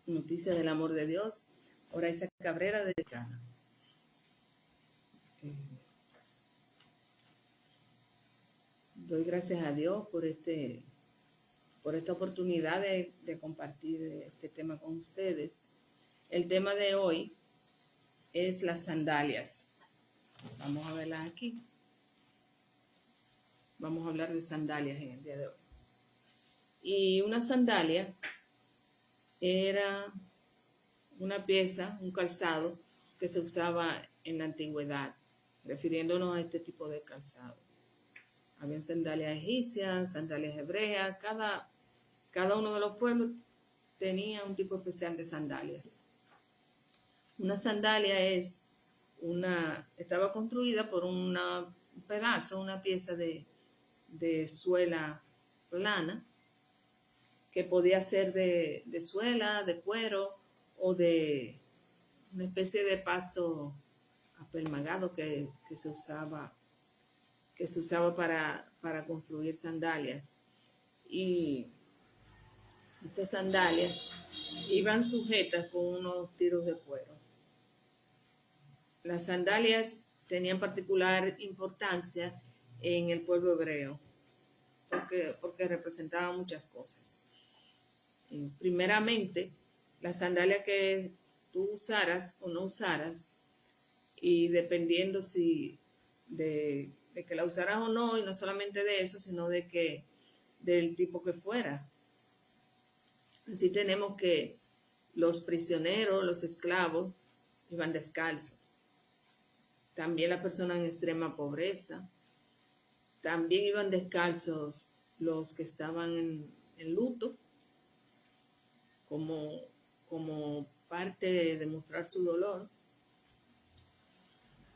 Noticia del amor de Dios. Ahora esa Cabrera de Cana. Doy gracias a Dios por esta oportunidad de compartir este tema con ustedes. El tema de hoy es las sandalias. Vamos a verlas aquí. Vamos a hablar de sandalias en el día de hoy. Y una sandalia era una pieza, un calzado que se usaba en la antigüedad, refiriéndonos a este tipo de calzado. Habían sandalias egipcias, sandalias hebreas, cada uno de los pueblos tenía un tipo especial de sandalias. Una sandalia estaba construida por un pedazo, una pieza de suela plana, que podía ser de suela, de cuero o de una especie de pasto apelmagado que se usaba para construir sandalias. Y estas sandalias iban sujetas con unos tiros de cuero. Las sandalias tenían particular importancia en el pueblo hebreo porque representaban muchas cosas. Primeramente, las sandalias que tú usaras o no usaras, y dependiendo si de que la usaras o no, y no solamente de eso, sino del tipo que fuera. Así tenemos que los prisioneros, los esclavos, iban descalzos. También las personas en extrema pobreza. También iban descalzos los que estaban en luto, como parte de demostrar su dolor.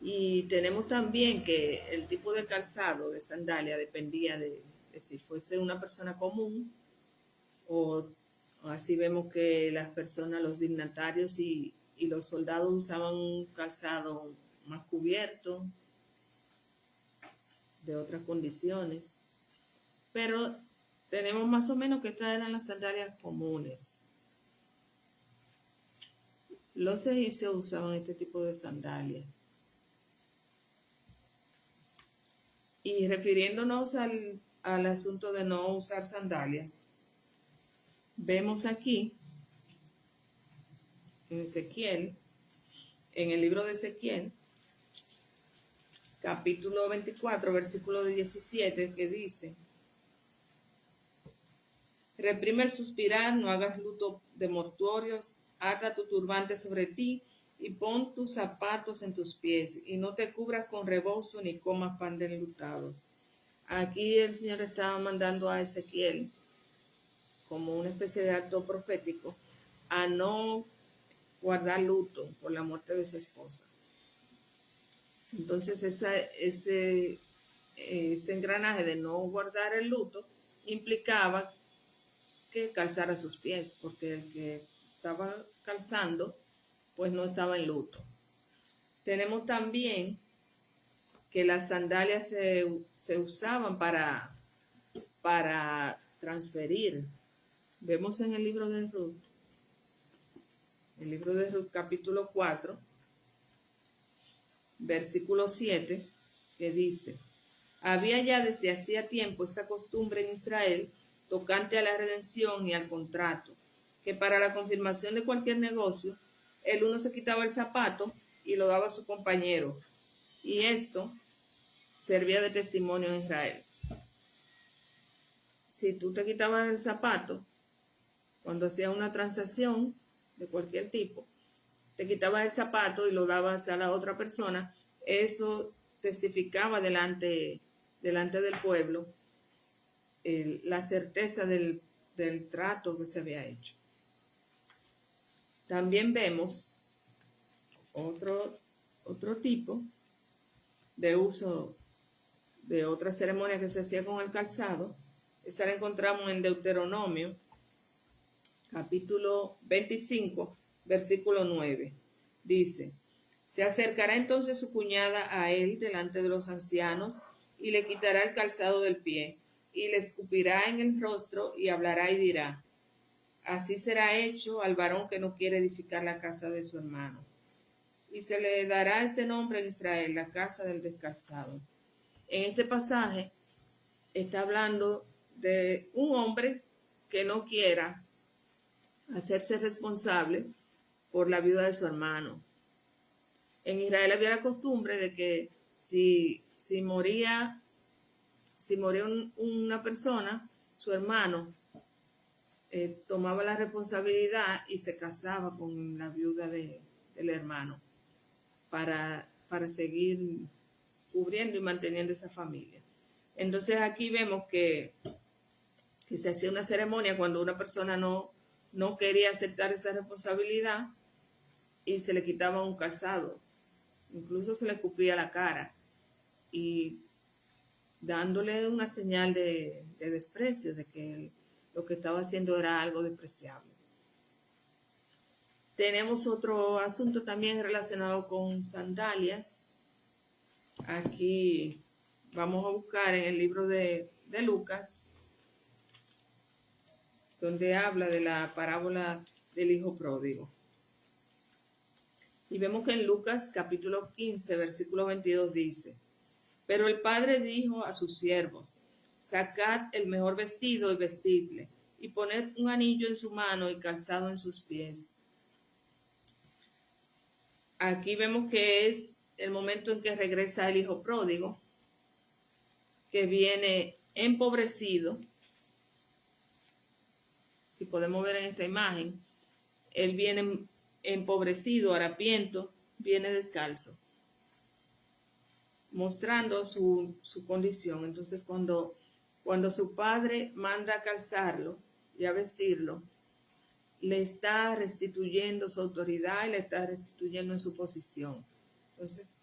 Y tenemos también que el tipo de calzado de sandalia dependía de si fuese una persona común o así vemos que las personas, los dignatarios y los soldados usaban un calzado más cubierto, de otras condiciones. Pero tenemos más o menos que estas eran las sandalias comunes. Los egipcios usaban este tipo de sandalias. Y refiriéndonos al asunto de no usar sandalias, vemos aquí en Ezequiel, en el libro de Ezequiel, capítulo 24, versículo 17, que dice: reprime el suspirar, no hagas luto de mortuorios, ata tu turbante sobre ti y pon tus zapatos en tus pies, y no te cubras con rebozo ni comas pan de enlutados. Aquí el Señor estaba mandando a Ezequiel, como una especie de acto profético, a no guardar luto por la muerte de su esposa. Entonces ese engranaje de no guardar el luto implicaba que calzara sus pies, porque el que estaba calzando pues no estaba en luto. Tenemos también que las sandalias se usaban para transferir. Vemos en el libro de Ruth, capítulo 4, versículo 7, que dice: había ya desde hacía tiempo esta costumbre en Israel tocante a la redención y al contrato, que para la confirmación de cualquier negocio, el uno se quitaba el zapato y lo daba a su compañero, y esto servía de testimonio en Israel. Si tú te quitabas el zapato, cuando hacías una transacción de cualquier tipo, te quitabas el zapato y lo dabas a la otra persona, eso testificaba delante del pueblo la certeza del trato que se había hecho. También vemos otro tipo de uso de otra ceremonia que se hacía con el calzado. Esa la encontramos en Deuteronomio, capítulo 25, versículo 9. Dice: se acercará entonces su cuñada a él delante de los ancianos y le quitará el calzado del pie y le escupirá en el rostro y hablará y dirá: así será hecho al varón que no quiere edificar la casa de su hermano. Y se le dará este nombre en Israel, la casa del descalzado. En este pasaje está hablando de un hombre que no quiera hacerse responsable por la viuda de su hermano. En Israel había la costumbre de que si moría una persona, su hermano tomaba la responsabilidad y se casaba con la viuda del hermano para seguir cubriendo y manteniendo esa familia. Entonces aquí vemos que se hacía una ceremonia cuando una persona no quería aceptar esa responsabilidad y se le quitaba un calzado, incluso se le escupía la cara y dándole una señal de desprecio, de que lo que estaba haciendo era algo despreciable. Tenemos otro asunto también relacionado con sandalias. Aquí vamos a buscar en el libro de Lucas, donde habla de la parábola del hijo pródigo. Y vemos que en Lucas capítulo 15, versículo 22 dice: pero el padre dijo a sus siervos: sacad el mejor vestido y vestidle, y poned un anillo en su mano y calzado en sus pies. Aquí vemos que es el momento en que regresa el hijo pródigo, que viene empobrecido. Si podemos ver en esta imagen, él viene empobrecido, harapiento, viene descalzo, mostrando su condición. Entonces cuando su padre manda a calzarlo y a vestirlo, le está restituyendo su autoridad y le está restituyendo en su posición. Entonces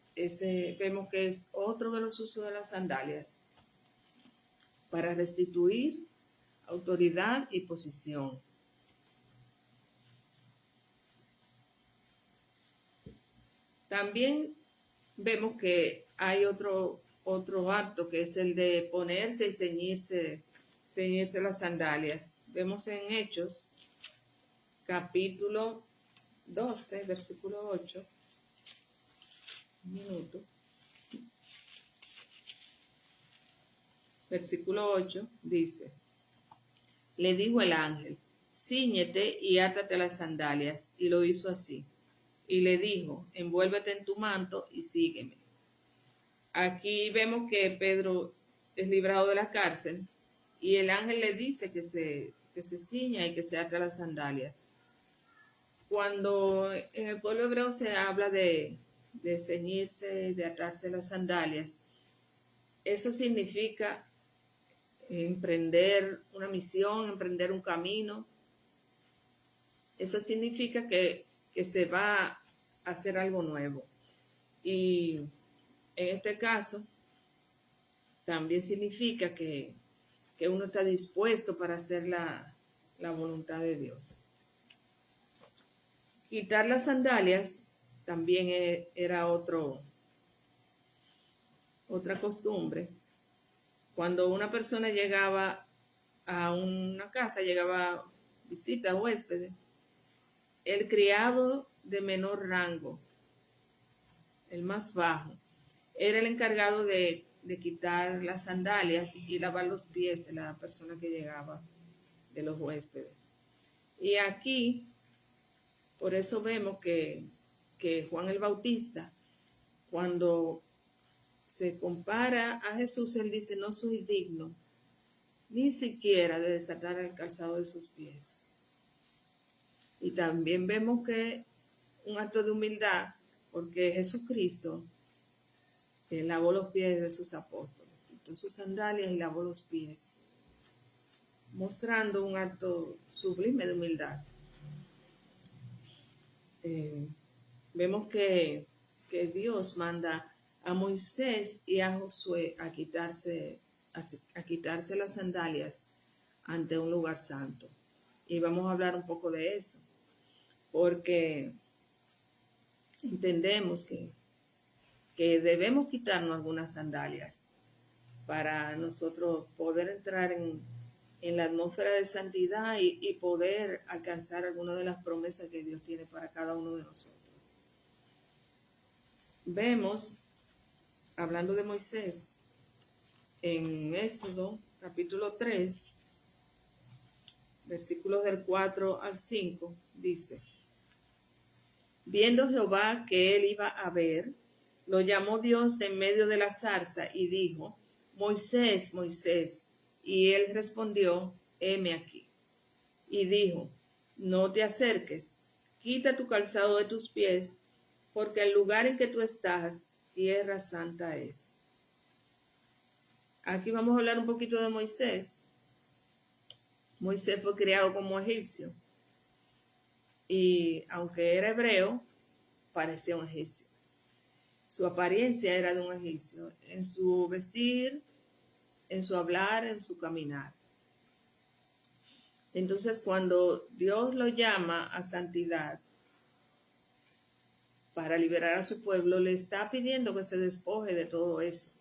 vemos que es otro de los usos de las sandalias, para restituir autoridad y posición. También vemos que hay otro acto, que es el de ponerse y ceñirse las sandalias. Vemos en Hechos, capítulo 12, versículo 8. Un minuto. Versículo 8 dice: le dijo el ángel: cíñete y átate las sandalias. Y lo hizo así. Y le dijo: envuélvete en tu manto y sígueme. Aquí vemos que Pedro es librado de la cárcel y el ángel le dice que se ciña y que se ate las sandalias. Cuando en el pueblo hebreo se habla de ceñirse, de atarse las sandalias, eso significa emprender una misión, emprender un camino. Eso significa que se va a hacer algo nuevo. Y en este caso, también significa que uno está dispuesto para hacer la voluntad de Dios. Quitar las sandalias también era otra costumbre. Cuando una persona llegaba a una casa, llegaba visita, huéspedes, el criado de menor rango, el más bajo, era el encargado de quitar las sandalias y lavar los pies de la persona que llegaba, de los huéspedes. Y aquí, por eso vemos que Juan el Bautista, cuando se compara a Jesús, él dice: no soy digno ni siquiera de desatar el calzado de sus pies. Y también vemos que un acto de humildad, porque Jesucristo lavó los pies de sus apóstoles, quitó sus sandalias y lavó los pies, mostrando un acto sublime de humildad. Vemos que Dios manda a Moisés y a Josué a quitarse las sandalias ante un lugar santo. Y vamos a hablar un poco de eso, porque entendemos que debemos quitarnos algunas sandalias para nosotros poder entrar en la atmósfera de santidad y poder alcanzar alguna de las promesas que Dios tiene para cada uno de nosotros. Vemos, hablando de Moisés, en Éxodo capítulo 3, versículos del 4 al 5, dice: Viendo Jehová que él iba a ver, lo llamó Dios de en medio de la zarza y dijo: Moisés, Moisés. Y él respondió: heme aquí. Y dijo: no te acerques, quita tu calzado de tus pies, porque el lugar en que tú estás, tierra santa es. Aquí vamos a hablar un poquito de Moisés. Moisés fue criado como egipcio y aunque era hebreo, parecía un egipcio. Su apariencia era de un egipcio, en su vestir, en su hablar, en su caminar. Entonces, cuando Dios lo llama a santidad para liberar a su pueblo, le está pidiendo que se despoje de todo eso,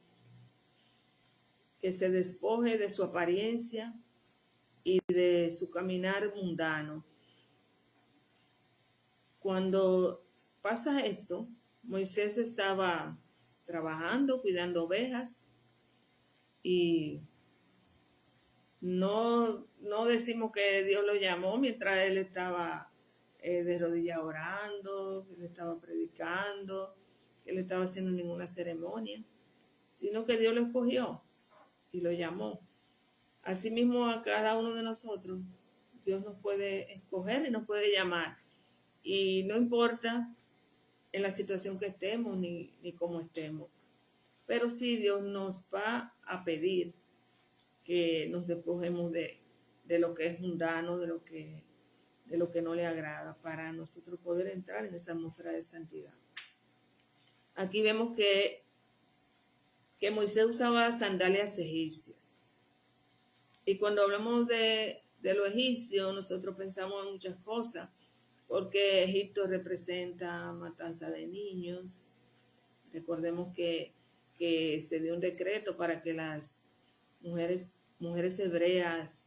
que se despoje de su apariencia y de su caminar mundano. Cuando pasa esto, Moisés estaba trabajando, cuidando ovejas, y no decimos que Dios lo llamó mientras él estaba de rodillas orando, que él estaba predicando, que él estaba haciendo ninguna ceremonia, sino que Dios lo escogió y lo llamó. Asimismo, a cada uno de nosotros, Dios nos puede escoger y nos puede llamar. Y no importa en la situación que estemos ni cómo estemos. Pero sí Dios nos va a pedir que nos despojemos de lo que es mundano, de lo que no le agrada, para nosotros poder entrar en esa atmósfera de santidad. Aquí vemos que Moisés usaba sandalias egipcias. Y cuando hablamos de lo egipcio, nosotros pensamos en muchas cosas, porque Egipto representa matanza de niños. Recordemos que se dio un decreto para que las mujeres hebreas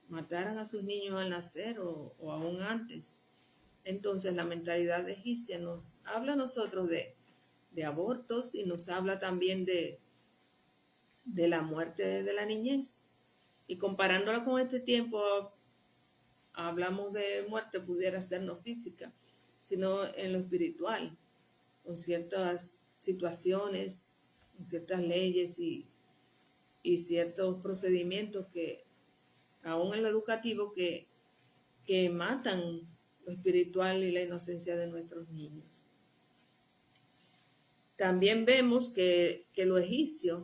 mataran a sus niños al nacer o aún antes. Entonces la mentalidad egipcia nos habla a nosotros de abortos y nos habla también de la muerte de la niñez. Y comparándola con este tiempo, hablamos de muerte, pudiera ser no física, sino en lo espiritual, con ciertas situaciones, con ciertas leyes y ciertos procedimientos que, aún en lo educativo, que matan lo espiritual y la inocencia de nuestros niños. También vemos que lo egipcio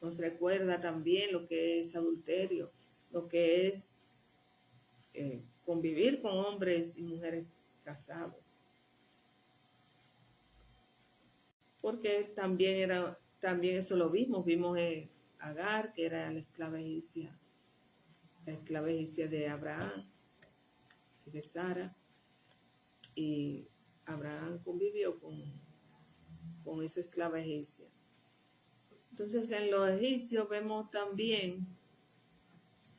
nos recuerda también lo que es adulterio, lo que es convivir con hombres y mujeres casados. Porque también eso lo vimos en Agar, que era la esclava egipcia de Abraham y de Sara, y Abraham convivió con esa esclava egipcia. Entonces, en los egipcios vemos también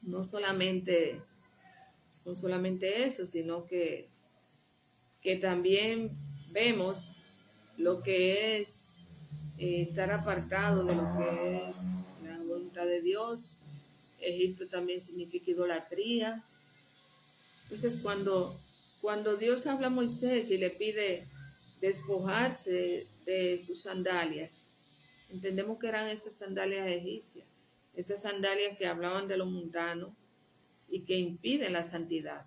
no solamente eso, sino que también vemos lo que es estar apartado de lo que es la voluntad de Dios. Egipto también significa idolatría. Entonces, cuando Dios habla a Moisés y le pide despojarse de sus sandalias, entendemos que eran esas sandalias egipcias, esas sandalias que hablaban de lo mundano y que impiden la santidad.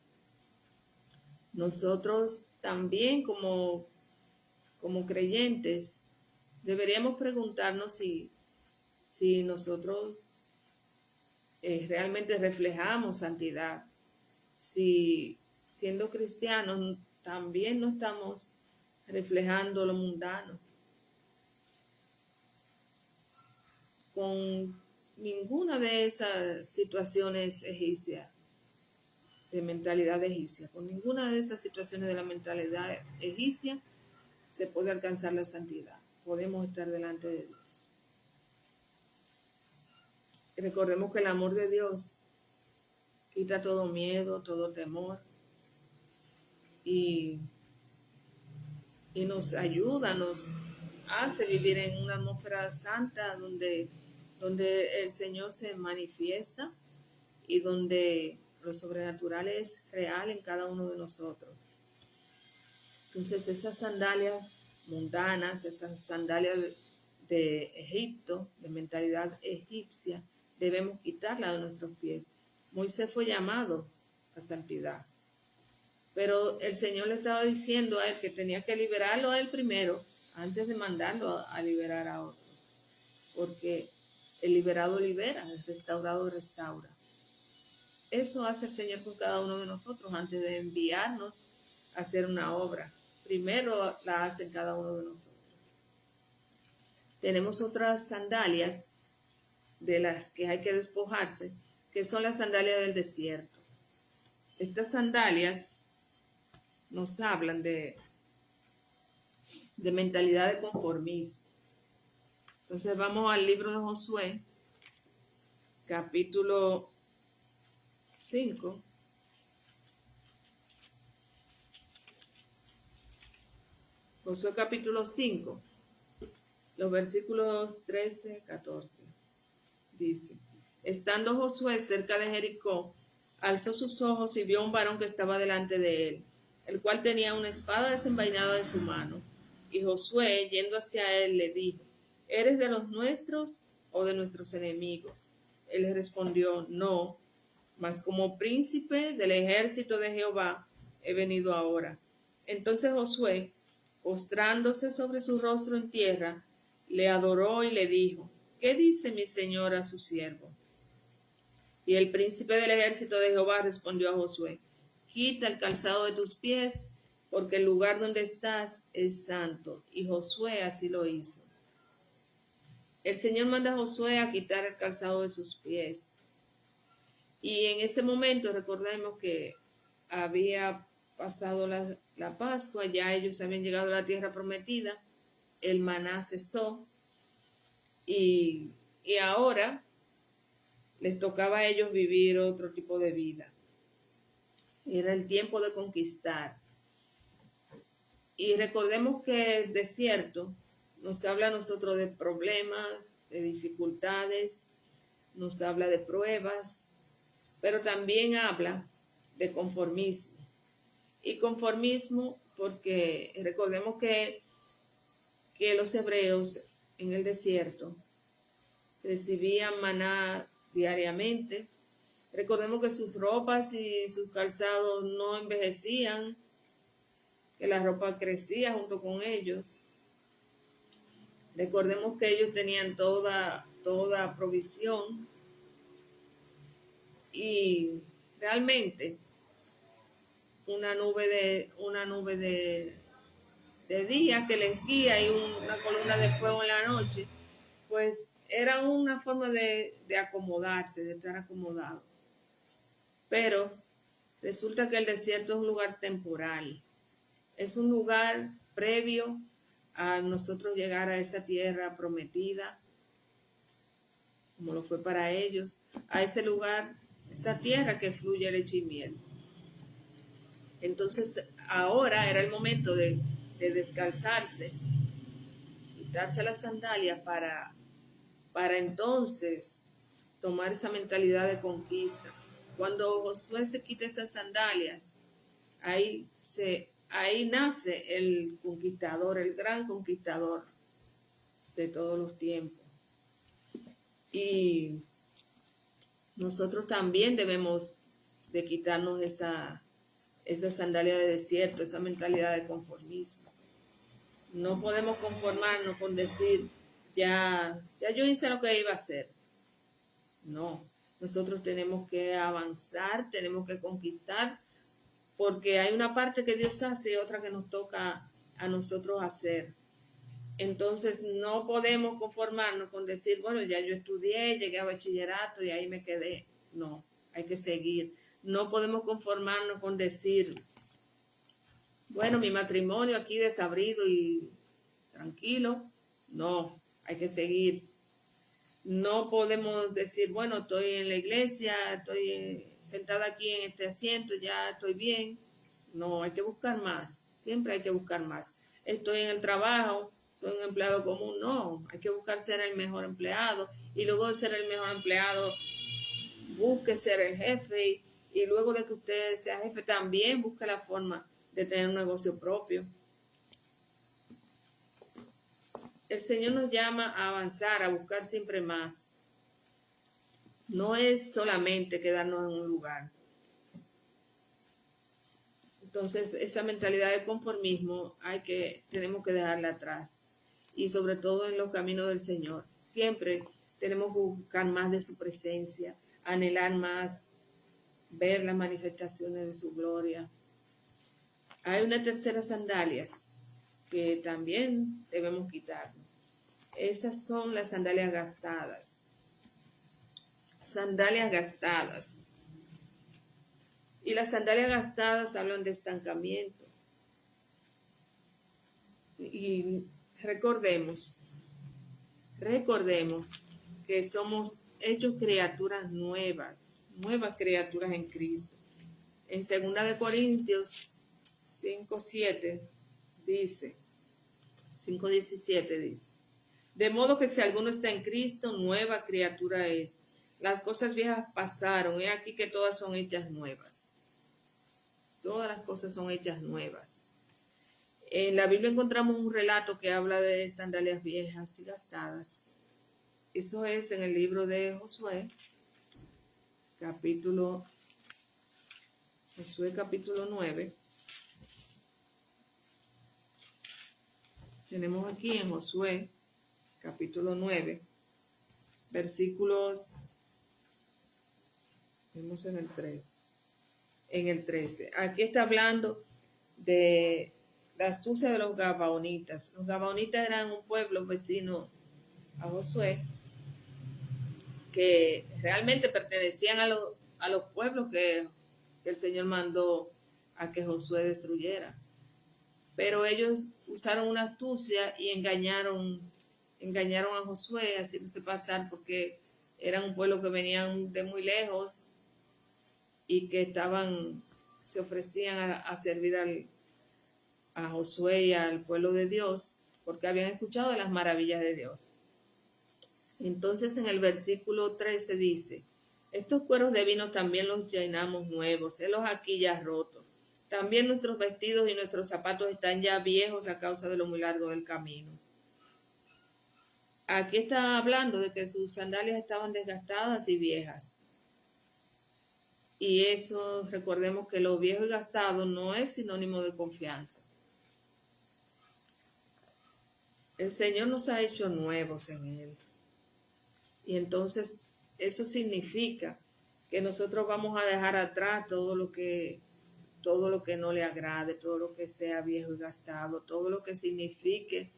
Nosotros también como creyentes deberíamos preguntarnos si nosotros realmente reflejamos santidad, si siendo cristianos también no estamos reflejando lo mundano. Con ninguna de esas situaciones egipcias, de mentalidad egipcia, con ninguna de esas situaciones de la mentalidad egipcia se puede alcanzar la santidad. Podemos estar delante de Dios. recordemos que el amor de Dios quita todo miedo, todo temor y, y nos ayuda, nos hace vivir en una atmósfera santa donde el Señor se manifiesta y donde lo sobrenatural es real en cada uno de nosotros. Entonces esas sandalias mundanas, esas sandalias de Egipto, de mentalidad egipcia, debemos quitarla de nuestros pies. Moisés fue llamado a santidad, pero el Señor le estaba diciendo a él que tenía que liberarlo a él primero, antes de mandarlo a liberar a otros, porque el liberado libera, el restaurado restaura. Eso hace el Señor con cada uno de nosotros antes de enviarnos a hacer una obra. Primero la hace cada uno de nosotros. Tenemos otras sandalias de las que hay que despojarse, que son las sandalias del desierto. Estas sandalias nos hablan de mentalidad de conformismo. Entonces vamos al libro de Josué, capítulo 5. Josué capítulo 5, los versículos 13, 14. Dice: estando Josué cerca de Jericó, alzó sus ojos y vio a un varón que estaba delante de él, el cual tenía una espada desenvainada de su mano. Y Josué, yendo hacia él, le dijo: ¿eres de los nuestros o de nuestros enemigos? Él le respondió: no, mas como príncipe del ejército de Jehová he venido ahora. Entonces Josué, postrándose sobre su rostro en tierra, le adoró y le dijo: ¿qué dice mi señor a su siervo? Y el príncipe del ejército de Jehová respondió a Josué: quita el calzado de tus pies, porque el lugar donde estás es santo. Y Josué así lo hizo. El Señor manda a Josué a quitar el calzado de sus pies. Y en ese momento recordemos que había pasado la Pascua, ya ellos habían llegado a la tierra prometida, el maná cesó y ahora les tocaba a ellos vivir otro tipo de vida. Era el tiempo de conquistar. Y recordemos que el desierto nos habla a nosotros de problemas, de dificultades, nos habla de pruebas, pero también habla de conformismo. Y conformismo porque recordemos que los hebreos en el desierto recibían maná diariamente. Recordemos que sus ropas y sus calzados no envejecían, que la ropa crecía junto con ellos. Recordemos que ellos tenían toda provisión y realmente una nube de día que les guía y una columna de fuego en la noche, pues era una forma de acomodarse, de estar acomodado. Pero resulta que el desierto es un lugar temporal, es un lugar previo a nosotros llegar a esa tierra prometida, como lo fue para ellos, a ese lugar, esa tierra que fluye leche y miel. Entonces ahora era el momento de descalzarse, quitarse las sandalias para entonces tomar esa mentalidad de conquista. Cuando Josué se quita esas sandalias, ahí nace el conquistador, el gran conquistador de todos los tiempos. Y nosotros también debemos de quitarnos esa sandalia de desierto, esa mentalidad de conformismo. No podemos conformarnos con decir, ya yo hice lo que iba a hacer. No, nosotros tenemos que avanzar, tenemos que conquistar, porque hay una parte que Dios hace y otra que nos toca a nosotros hacer. Entonces no podemos conformarnos con decir, bueno, ya yo estudié, llegué a bachillerato y ahí me quedé. No, hay que seguir. No podemos conformarnos con decir, bueno, mi matrimonio aquí desabrido y tranquilo. No, hay que seguir. No podemos decir, bueno, estoy en la iglesia, estoy sentada aquí en este asiento, ya estoy bien. No, hay que buscar más, siempre hay que buscar más. Estoy en el trabajo, soy un empleado común, no, hay que buscar ser el mejor empleado y luego de ser el mejor empleado, busque ser el jefe y luego de que usted sea jefe también busque la forma de tener un negocio propio. El Señor nos llama a avanzar, a buscar siempre más. No es solamente quedarnos en un lugar. Entonces, esa mentalidad de conformismo tenemos que dejarla atrás. Y sobre todo en los caminos del Señor. Siempre tenemos que buscar más de su presencia, anhelar más, ver las manifestaciones de su gloria. Hay una tercera sandalias que también debemos quitarnos. Esas son las sandalias gastadas. Sandalias gastadas. Y las sandalias gastadas hablan de estancamiento. Y recordemos que somos hechos criaturas nuevas criaturas en Cristo. En 2 de Corintios 5:17 dice, de modo que si alguno está en Cristo, nueva criatura es. Las cosas viejas pasaron, he aquí que todas son hechas nuevas. Todas las cosas son hechas nuevas. En la Biblia encontramos un relato que habla de sandalias viejas y gastadas. Eso es en el libro de Josué, capítulo 9. Tenemos aquí en Josué, capítulo 9, versículos, vemos en el 3. En el 13. Aquí está hablando de la astucia de los gabaonitas. Los gabaonitas eran un pueblo vecino a Josué que realmente pertenecían a los pueblos que el Señor mandó a que Josué destruyera. Pero ellos usaron una astucia y engañaron a Josué, haciéndose pasar porque eran un pueblo que venían de muy lejos y que se ofrecían a servir a Josué y al pueblo de Dios, porque habían escuchado de las maravillas de Dios. Entonces en el versículo 13 dice, estos cueros de vino también los llenamos nuevos, helos aquí ya rotos. También nuestros vestidos y nuestros zapatos están ya viejos a causa de lo muy largo del camino. Aquí está hablando de que sus sandalias estaban desgastadas y viejas. Y eso, recordemos que lo viejo y gastado no es sinónimo de confianza. El Señor nos ha hecho nuevos en Él. Y entonces eso significa que nosotros vamos a dejar atrás todo lo que no le agrade, todo lo que sea viejo y gastado, todo lo que signifique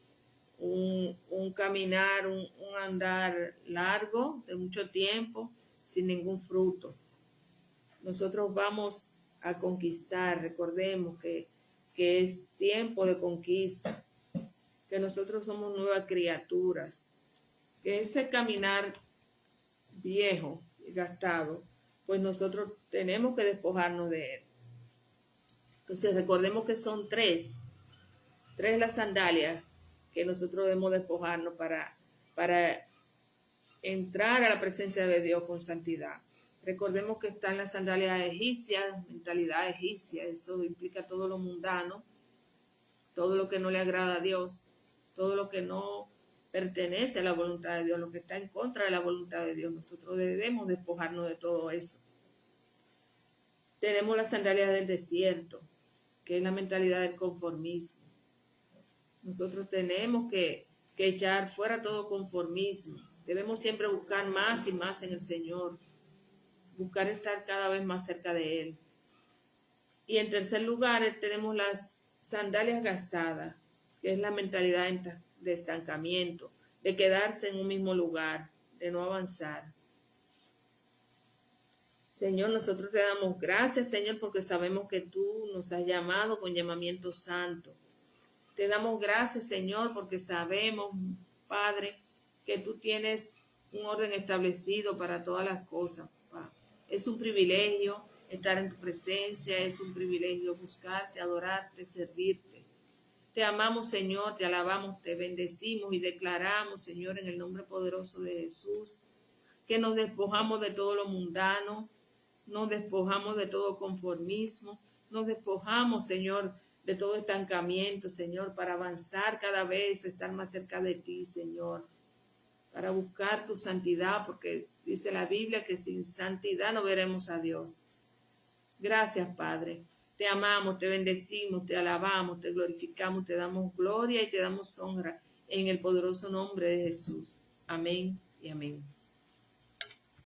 un caminar, un andar largo de mucho tiempo sin ningún fruto. Nosotros vamos a conquistar, recordemos que es tiempo de conquista, que nosotros somos nuevas criaturas, que ese caminar viejo y gastado, pues nosotros tenemos que despojarnos de él. Entonces recordemos que son tres las sandalias que nosotros debemos despojarnos para entrar a la presencia de Dios con santidad. Recordemos que están las sandalias egipcias, mentalidad egipcia, eso implica todo lo mundano, todo lo que no le agrada a Dios, todo lo que no pertenece a la voluntad de Dios, lo que está en contra de la voluntad de Dios. Nosotros debemos despojarnos de todo eso. Tenemos las sandalias del desierto, que es la mentalidad del conformismo. Nosotros tenemos que echar fuera todo conformismo. Debemos siempre buscar más y más en el Señor, buscar estar cada vez más cerca de Él. Y en tercer lugar tenemos las sandalias gastadas, que es la mentalidad de estancamiento, de quedarse en un mismo lugar, de no avanzar. Señor, nosotros te damos gracias, Señor, porque sabemos que tú nos has llamado con llamamiento santo. Te damos gracias, Señor, porque sabemos, Padre, que tú tienes un orden establecido para todas las cosas, papá. Es un privilegio estar en tu presencia, es un privilegio buscarte, adorarte, servirte. Te amamos, Señor, te alabamos, te bendecimos y declaramos, Señor, en el nombre poderoso de Jesús, que nos despojamos de todo lo mundano, nos despojamos de todo conformismo, nos despojamos, Señor, de todo estancamiento, Señor, para avanzar cada vez, estar más cerca de ti, Señor, para buscar tu santidad, porque dice la Biblia que sin santidad no veremos a Dios. Gracias, Padre. Te amamos, te bendecimos, te alabamos, te glorificamos, te damos gloria y te damos honra en el poderoso nombre de Jesús. Amén y amén.